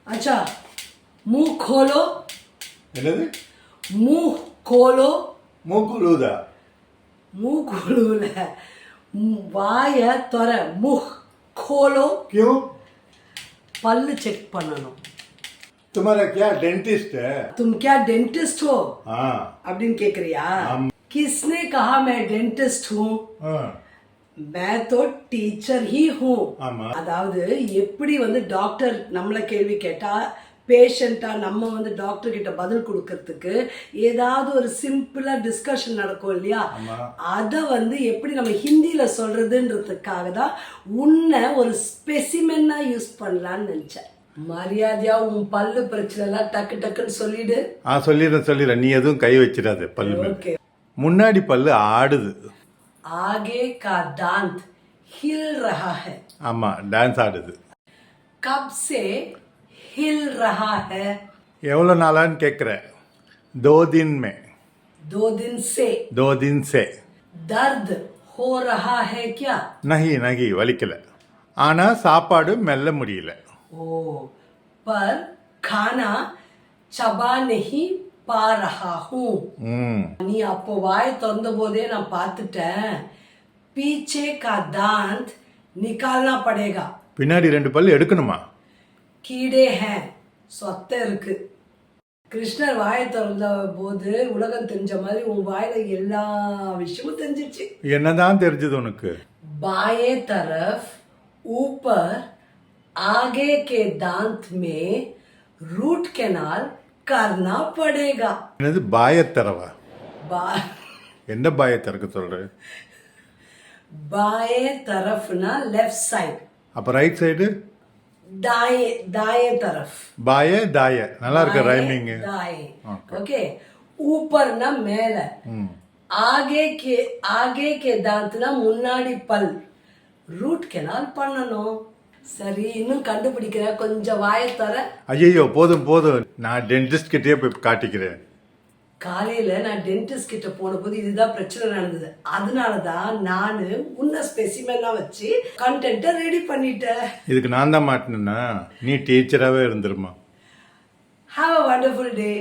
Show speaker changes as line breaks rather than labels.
अच्छा मुंह खोलो
என்னது
मुंह खोलो
மூக்குழுதா
मुंह खोलूல வாய தொற मुंह खोलो
क्यों
பல்லு செக் பண்ணணும்
तुम्हारा क्या डेंटिस्ट है
तुम क्या डेंटिस्ट हो
हाँ
அப்படின்னு கேக்குறியா किसने कहा मैं डेंटिस्ट हूँ
हाँ
मैं तो टीचर ही हूँ
ஆமா
அதாவது எப்படி வந்து டாக்டர் நம்மளை கேள்வி கேட்டா பேஷண்டா நம்ம வந்து டாக்டர் கிட்ட பதில் கொடுக்கறதுக்கு ஏதாவது ஒரு சிம்பிளா டிஸ்கஷன் நடக்கும் இல்லையா அதை வந்து எப்படி நம்ம ஹிந்தியில சொல்றதுன்றதுக்காக தான் உன்னை ஒரு ஸ்பெசிமென்னா யூஸ் பண்ணலான்னு நினைச்சேன் மரியாதையா உன் பல்லு பிரச்சனை எல்லாம் டக்கு டக்குன்னு சொல்லிடு
சொல்லிடுறேன் நீ எதுவும் கை வச்சிடாத பல்லு மேல.
ஓகே
முன்னாடி பல்லு ஆடுது
आगे का दांत हिल रहा है
ஆமா டான்ஸ் ஆடுது
कब से हिल रहा है
எவ்வளோ நாளான்னு கேட்குற दो दिन में
2 दिन से
2 दिन से
दर्द हो रहा है क्या
நகி வலிக்கல ஆனா சாப்பாடு மெல்ல முடியல
ओ पर खाना चबा नहीं पा रहा हूँ
ம்
நீ அப்போ வாய் திறந்த போதே நான் பார்த்துட்டேன் पीछे का दांत निकालना पड़ेगा
பின்னாடி 2 பல்லு எடுக்கணுமா
कीड़े हैं சொத்தை இருக்கு கிருஷ்ணர் வாயை திறந்த போது உலகம் தெரிஞ்ச மாதிரி உன் வாயில எல்லா விஷயமும் தெரிஞ்சிச்சு
என்னதான் தெரிஞ்சது உனக்கு
बाएं तरफ ऊपर आगे के दांत में रूट कैनाल करना पड़ेगा
என்னது பாயத்தரவா
बा-
என்ன பாயத்தரக்கு சொல்ற
बाएं तरफ ना लेफ्ट साइड
அப்ப ரைட் சைடு
दाएं दाएं तरफ
பாய தாய நல்லா இருக்க
बाएं,
ரைமிங்
दाएं
Okay.
ओके ऊपर ना மேல आगे के दांत ना முன்னாடி பல் ரூட் கெனால் பண்ணணும் சரி இன்னும் கண்டுபிடிக்கிற கொஞ்சம் வாயை தர
ஐயோ போதும் நான் டென்டிஸ்ட் கிட்டே போய் காட்டிக்கிறேன்
காலையில நான் டென்டிஸ்ட் கிட்ட போன போது இதுதான் பிரச்சனை நடந்தது அதனாலதான் நானு உன்ன ஸ்பெசிமென்னா வச்சு கண்டென்ட்டை ரெடி பண்ணிட்டேன்
இதுக்கு நான் தான் மாட்டினேன்னா நீ டீச்சராகவே இருந்துருமா
ஹாவ் அ வண்டர்ஃபுல் டே